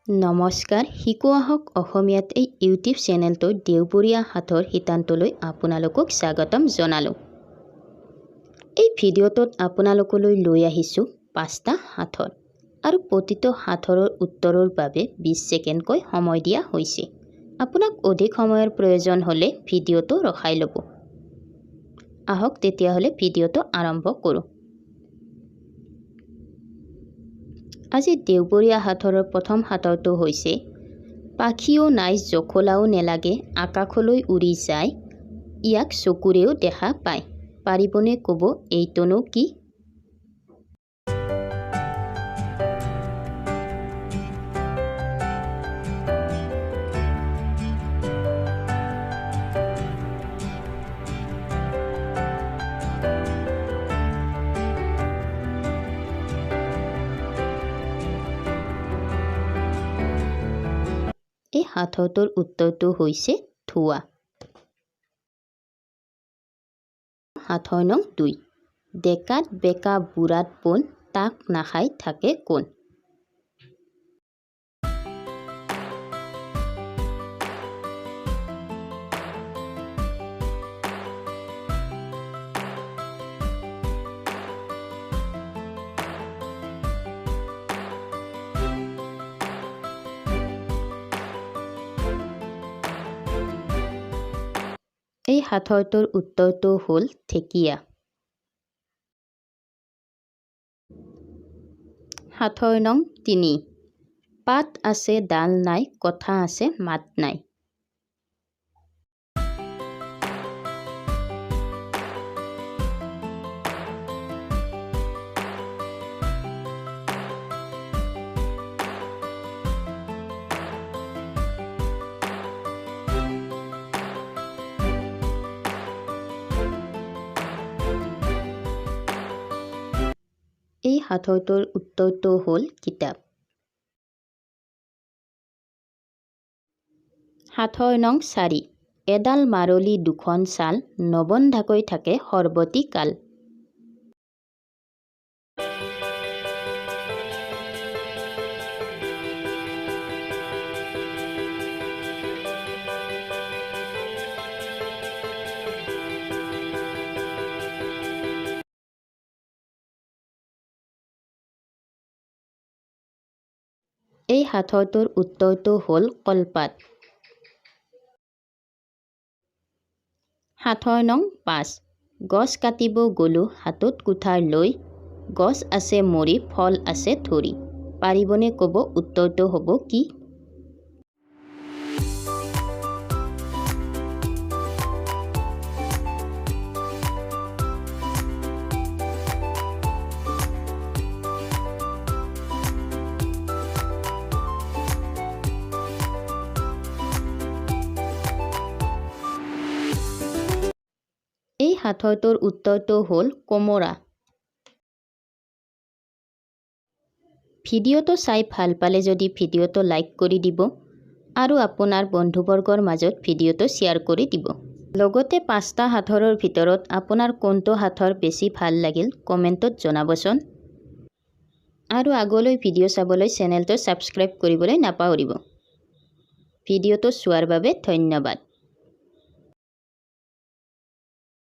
নমস্কাৰ শিকো আহক অসমীয়াত এই ইউটিউব চেনেলটো দেওবৰীয়া হাথৰ হিতান্তলৈ আপোনালোকক স্বাগতম জনালো। এই ভিডিঅ'টোত আপোনালোকলৈ লৈ আহিছো 5টা হাথৰ আৰু প্ৰতিটো হাথৰৰ উত্তৰৰ বাবে 20 ছেকেণ্ডকৈ সময় দিয়া হৈছে। আপোনাক অধিক সময়ৰ প্ৰয়োজন হ'লে ভিডিঅ'টো ৰখাই ল'ব। আহক তেতিয়াহ'লে ভিডিঅ'টো আৰম্ভ কৰোঁ। আজি দেওবৰীয়া হাথৰৰ প্ৰথম হাথৰটো হৈছে পাখিও নাই জখলাও নেলাগে আকাশলৈ উৰি যায় ইয়াক চকুৰেও দেখা পায়। পাৰিবনে ক'ব এইটোনো কি? এই হাথৰটোৰ উত্তৰটো হৈছে ধোঁৱা। হাথৰ নং 2 ডেকাত বেকা বুঢ়াত পোন তাক নাখাই থাকে কোন? এই হাথৰটোৰ উত্তৰটো হ'ল ঢেকীয়া। হাথৰ নং 3 পাত আছে ডাল নাই কথা আছে মাত নাই। এই হাথৰটোৰ উত্তৰটো হ'ল কিতাপ। হাথৰ নং 4 এডাল মাৰলি দুখন ছাল নবন্ধাকৈ থাকে সৰ্বতি কাল। এই হাথৰটোৰ উত্তৰটো হ'ল কলপাত। হাথৰ নং 5 গছ কাটিব গলো হাতত কুঠাৰ লৈ গছ আছে মৰি ফল আছে ধৰি। পাৰিবনে ক'ব উত্তৰটো হ'ব কি? এই হাথৰটোৰ উত্তৰটো হ'ল কোমোৰা। ভিডিঅ'টো চাই ভাল পালে যদি ভিডিঅ'টো লাইক কৰি দিব আৰু আপোনাৰ বন্ধুবৰ্গৰ মাজত ভিডিঅ'টো শ্বেয়াৰ কৰি দিব। লগতে 5টা হাথৰৰ ভিতৰত আপোনাৰ কোনটো হাথৰ বেছি ভাল লাগিল কমেণ্টত জনাবচোন। আৰু আগলৈ ভিডিঅ' চাবলৈ চেনেলটো ছাবস্ক্ৰাইব কৰিবলৈ নাপাহৰিব। ভিডিঅ'টো চোৱাৰ বাবে ধন্যবাদ।